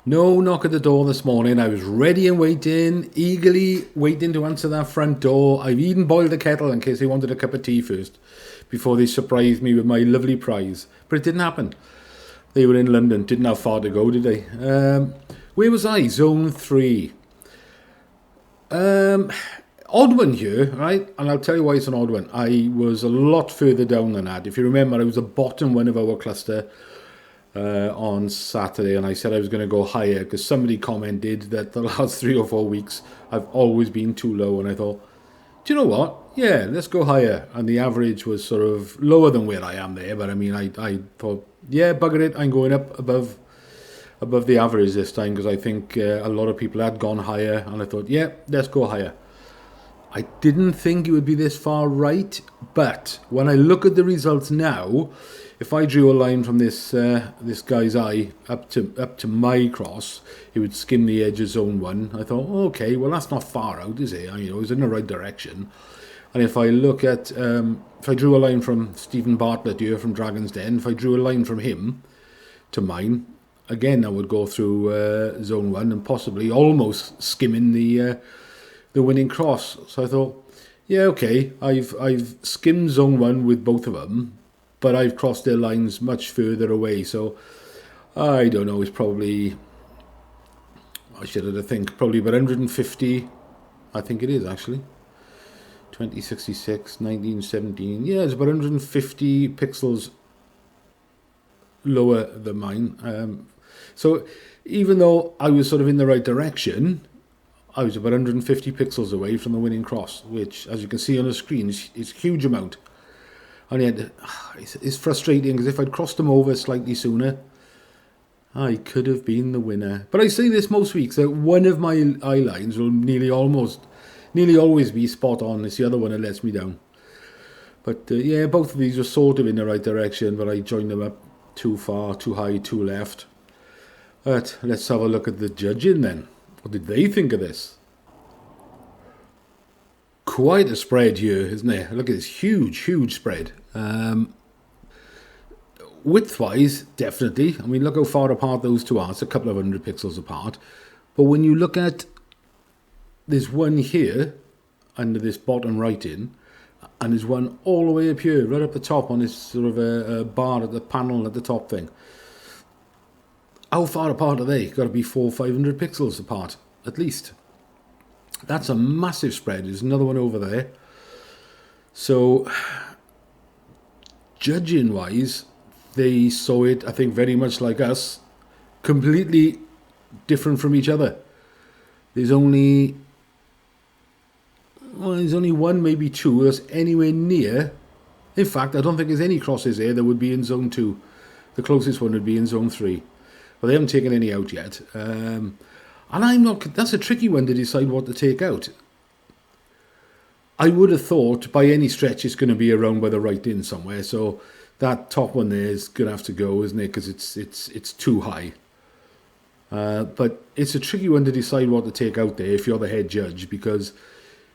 No knock at the door this morning. I was ready and waiting, eagerly waiting to answer that front door. I've even boiled the kettle in case they wanted a cup of tea first, before they surprised me with my lovely prize. But it didn't happen. They were in London, didn't have far to go, did they? Where was I? Zone 3. Odd one here, right? And I'll tell you why it's an odd one. I was a lot further down than that. If you remember, I was the bottom one of our cluster on Saturday, and I said I was going to go higher because somebody commented that the last 3 or 4 weeks I've always been too low, and I thought, do you know what? Yeah, let's go higher. And the average was sort of lower than where I am there, but I mean, I thought, yeah, bugger it, I'm going up above the average this time because I think a lot of people had gone higher, and I thought, yeah, let's go higher. I didn't think it would be this far right, but when I look at the results now, if I drew a line from this guy's eye up to my cross, it would skim the edge of zone 1. I thought, okay, well that's not far out, is it? It's in the right direction. And if I look at, if I drew a line from Stephen Bartlett here from Dragon's Den, if I drew a line from him to mine, again I would go through zone 1 and possibly almost skimming the winning cross. So I thought, yeah, okay, I've skimmed zone 1 with both of them, but I've crossed their lines much further away. So I don't know, it's probably, I should have to think, probably about 150, I think it is actually. 2066, 1917, yeah, it's about 150 pixels lower than mine. So even though I was sort of in the right direction, I was about 150 pixels away from the winning cross, which, as you can see on the screen, is a huge amount. And yet, it's frustrating because if I'd crossed them over slightly sooner, I could have been the winner. But I say this most weeks, that one of my eye lines will nearly always be spot on. It's the other one that lets me down. But yeah, both of these were sort of in the right direction, but I joined them up too far, too high, too left. But let's have a look at the judging then. What did they think of this? Quite a spread here, isn't there? Look at this huge spread. Width-wise, definitely. I mean, look how far apart those two are. It's a couple of 100 pixels apart. But when you look at this one here, under this bottom right in, and there's one all the way up here, right up the top on this sort of a bar at the panel at the top thing. How far apart are they? Got to be 400-500 pixels apart, at least. That's a massive spread. There's another one over there. So, judging-wise, they saw it, I think, very much like us, completely different from each other. There's only one, maybe two, that's anywhere near. In fact, I don't think there's any crosses there that would be in zone 2. The closest one would be in zone 3. But they haven't taken any out yet. And that's a tricky one to decide what to take out. I would have thought by any stretch it's going to be around by the right in somewhere. So that top one there is going to have to go, isn't it? Because it's too high. But it's a tricky one to decide what to take out there if you're the head judge, because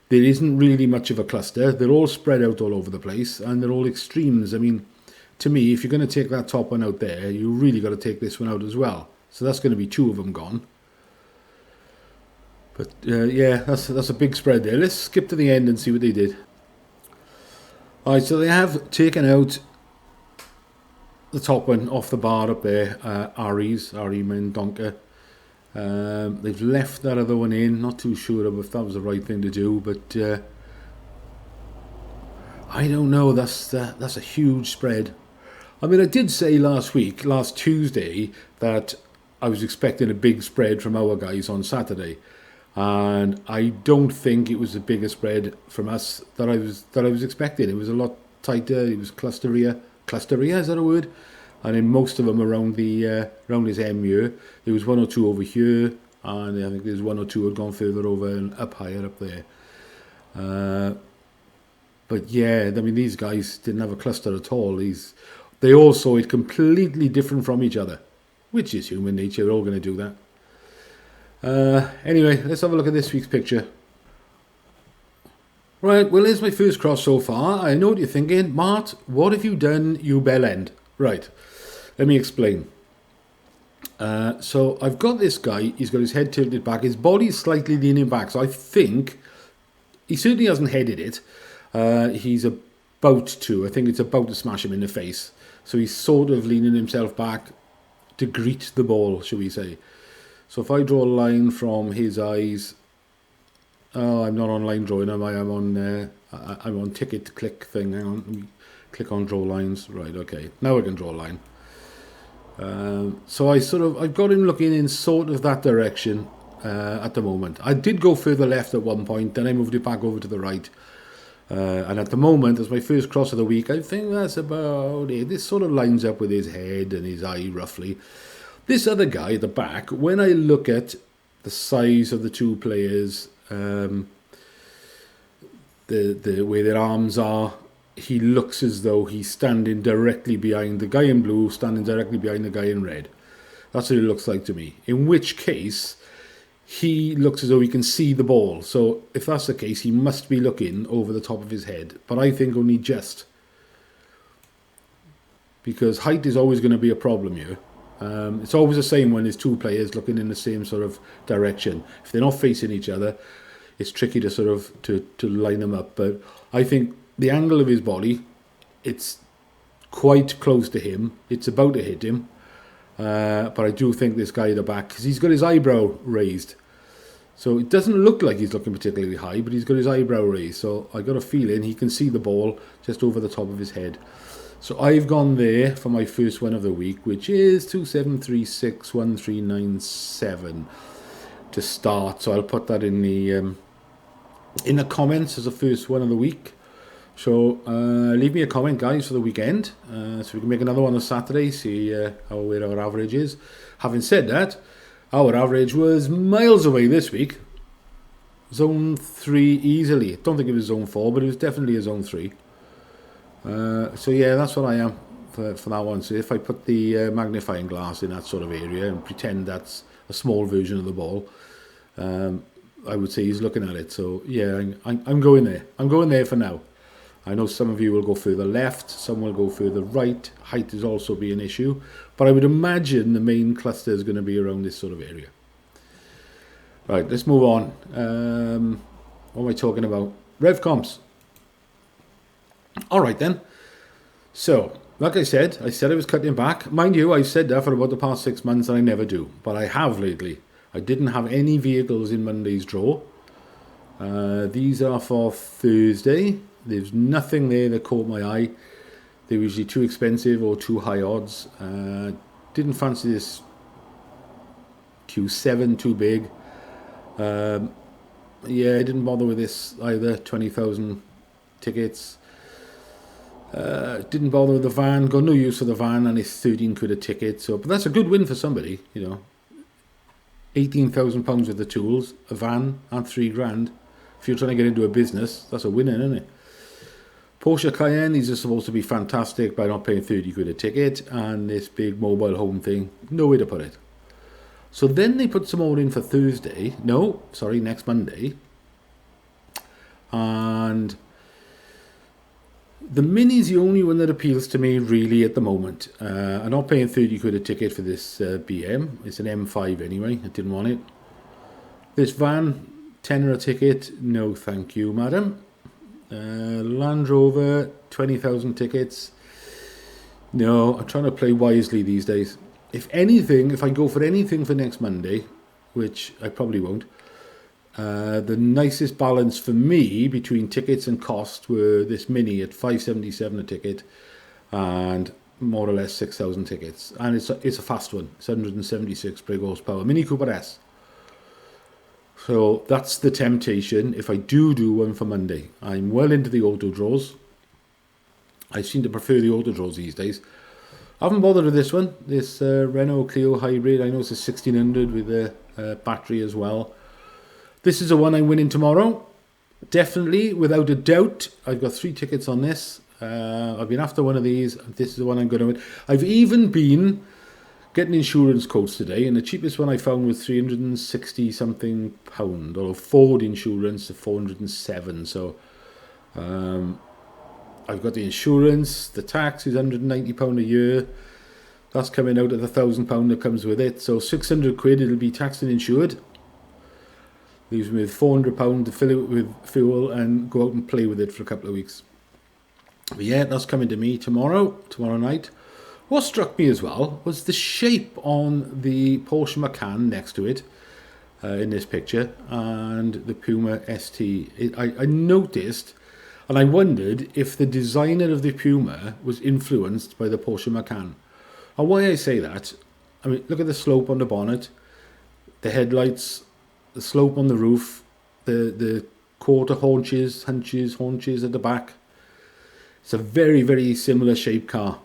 there isn't really much of a cluster. They're all spread out all over the place, and they're all extremes. I mean, to me, if you're going to take that top one out there, you really got to take this one out as well. So that's going to be 2 of them gone. But yeah, that's a big spread there. Let's skip to the end and see what they did. Alright, so they have taken out the top one off the bar up there, Ari Mendonca. They've left that other one in. Not too sure if that was the right thing to do, but I don't know. That's a huge spread. I mean, I did say last Tuesday, that I was expecting a big spread from our guys on Saturday, and I don't think it was the biggest spread from us that I was expecting. It was a lot tighter. It was clusterier. Clusteria, is that a word? And in most of them around his hem here, there was 1 or 2 over here, and I think there's 1 or 2 had gone further over and up higher up there. But yeah, I mean, these guys didn't have a cluster at all. They all saw it completely different from each other, which is human nature. We're all going to do that. Anyway, let's have a look at this week's picture. Right, well, here's my first cross so far. I know what you're thinking. Mart, what have you done, you bell end? Right, let me explain. So I've got this guy, he's got his head tilted back, his body's slightly leaning back, so I think he certainly hasn't headed it. He's about to, I think it's about to smash him in the face. So he's sort of leaning himself back to greet the ball, shall we say. So if I draw a line from his eyes, oh, I'm not on line drawing, am I? I'm on ticket click thing. Hang on, let me click on draw lines. Right, okay. Now I can draw a line. So I've got him looking in sort of that direction at the moment. I did go further left at one point, then I moved it back over to the right. And at the moment, as my first cross of the week, I think that's about it. This sort of lines up with his head and his eye roughly. This other guy at the back, when I look at the size of the two players, the way their arms are, he looks as though he's standing directly behind the guy in blue, standing directly behind the guy in red. That's what it looks like to me. In which case, he looks as though he can see the ball. So if that's the case, he must be looking over the top of his head. But I think only just. Because height is always going to be a problem here. It's always the same when there's two players looking in the same sort of direction. If they're not facing each other, it's tricky to sort of to line them up. But I think the angle of his body, it's quite close to him. It's about to hit him. But I do think this guy at the back, because he's got his eyebrow raised. So it doesn't look like he's looking particularly high, but he's got his eyebrow raised. So I got a feeling he can see the ball just over the top of his head. So I've gone there for my first one of the week, which is 27361397 to start. So I'll put that in the comments as the first one of the week. So leave me a comment, guys, for the weekend, so we can make another one on Saturday, see where our average is. Having said that, our average was miles away this week. Zone 3 easily. I don't think it was zone 4, but it was definitely a zone 3. So yeah, that's what I am for that one. So if I put the magnifying glass in that sort of area and pretend that's a small version of the ball, I would say he's looking at it. So yeah, I'm going there. I'm going there for now. I know some of you will go further left, some will go further right. Height is also be an issue, but I would imagine the main cluster is going to be around this sort of area. Right, let's move on. What am I talking about? Revcomps. All right then. So, like I said I was cutting back. Mind you, I've said that for about the past 6 months and I never do, but I have lately. I didn't have any vehicles in Monday's draw. These are for Thursday. There's nothing there that caught my eye. They're usually too expensive or too high odds. Didn't fancy this Q7, too big. Yeah, I didn't bother with this either. 20,000 tickets. Didn't bother with the van. Got no use for the van, and it's 13 quid a ticket. So, but that's a good win for somebody, you know. £18,000 with the tools, a van, and £3,000. If you're trying to get into a business, that's a winner, isn't it? Porsche Cayenne, these are supposed to be fantastic by not paying 30 quid a ticket, and this big mobile home thing, no way to put it. So then they put some more in for Thursday, next Monday, and the Mini's the only one that appeals to me really at the moment. I'm not paying 30 quid a ticket for this BM, it's an M5 anyway, I didn't want it. This van, tenner a ticket, no thank you madam. Land Rover, 20,000 tickets. No, I'm trying to play wisely these days. If anything, if I go for anything for next Monday, which I probably won't, the nicest balance for me between tickets and cost were this Mini at $577 a ticket and more or less 6,000 tickets. And it's a fast one. It's 176 brake horsepower. Mini Cooper S. So that's the temptation if I do one for Monday. I'm well into the auto draws. I seem to prefer the auto draws these days. I haven't bothered with this one. This Renault Clio Hybrid. I know it's a 1600 with a battery as well. This is the one I'm winning tomorrow. Definitely, without a doubt. I've got 3 tickets on this. I've been after one of these. This is the one I'm going to win. I've even been getting insurance quotes today, and the cheapest one I found was £360 something, although Ford insurance is £407. So I've got the insurance, the tax is £190 a year. That's coming out of the £1,000 that comes with it. So 600 quid, it'll be taxed and insured. Leaves me with £400 to fill it with fuel and go out and play with it for a couple of weeks. But yeah, that's coming to me tomorrow night. What struck me as well was the shape on the Porsche Macan next to it in this picture, and the Puma ST. I noticed, and I wondered if the designer of the Puma was influenced by the Porsche Macan. And why I say that, I mean, look at the slope on the bonnet, the headlights, the slope on the roof, the quarter haunches at the back. It's a very, very similar shaped car.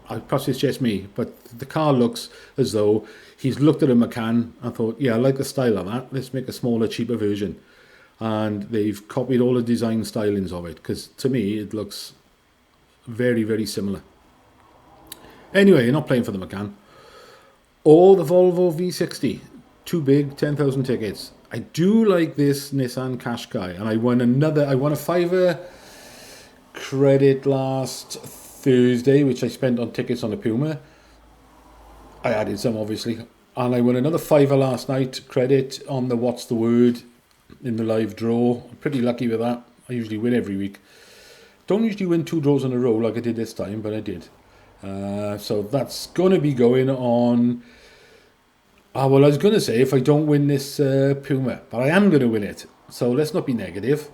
Perhaps it's just me, but the car looks as though he's looked at a Macan and thought, yeah, I like the style of that, let's make a smaller, cheaper version. And they've copied all the design stylings of it, because to me it looks very, very similar. Anyway, you're not playing for the Macan. Or the Volvo V60. Too big, 10,000 tickets. I do like this Nissan Qashqai, and I won a £5 credit last Thursday, which I spent on tickets on the Puma. I added some, obviously. And I won another £5 last night credit on the What's the Word in the live draw. I'm pretty lucky with that. I usually win every week. Don't usually win 2 draws in a row like I did this time, but I did. So that's going to be going on. Well, I was going to say if I don't win this Puma, but I am going to win it. So let's not be negative.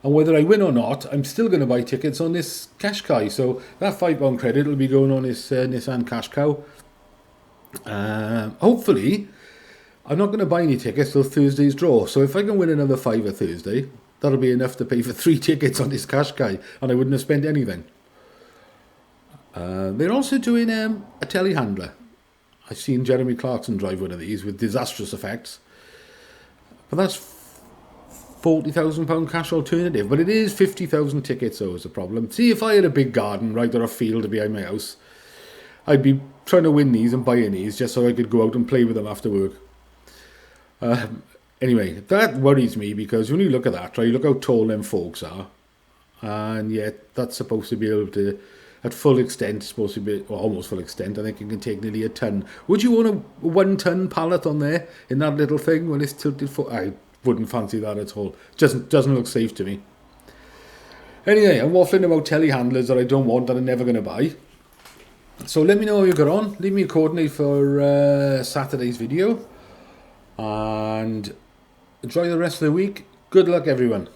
And whether I win or not, I'm still going to buy tickets on this Qashqai. So that £5 credit will be going on this Nissan Qashqai. Hopefully, I'm not going to buy any tickets till Thursday's draw. So if I can win another £5 Thursday, that'll be enough to pay for 3 tickets on this Qashqai, and I wouldn't have spent anything. They're also doing a telehandler. I've seen Jeremy Clarkson drive one of these with disastrous effects. But that's £40,000 cash alternative. But it is 50,000 tickets, though, is the problem. See, if I had a big garden, right, or a field behind my house, I'd be trying to win these and buying these just so I could go out and play with them after work. Anyway, that worries me, because when you look at that, right, you look how tall them folks are, and yet that's supposed to be able to, at full extent, supposed to be, or almost full extent, I think it can take nearly a ton. Would you want a 1 ton pallet on there in that little thing when it's tilted forward? I wouldn't fancy that at all. Doesn't look safe to me. Anyway, I'm waffling about telehandlers that I don't want, that I'm never going to buy. So let me know how you got on. Leave me a coordinate for Saturday's video. And enjoy the rest of the week. Good luck, everyone.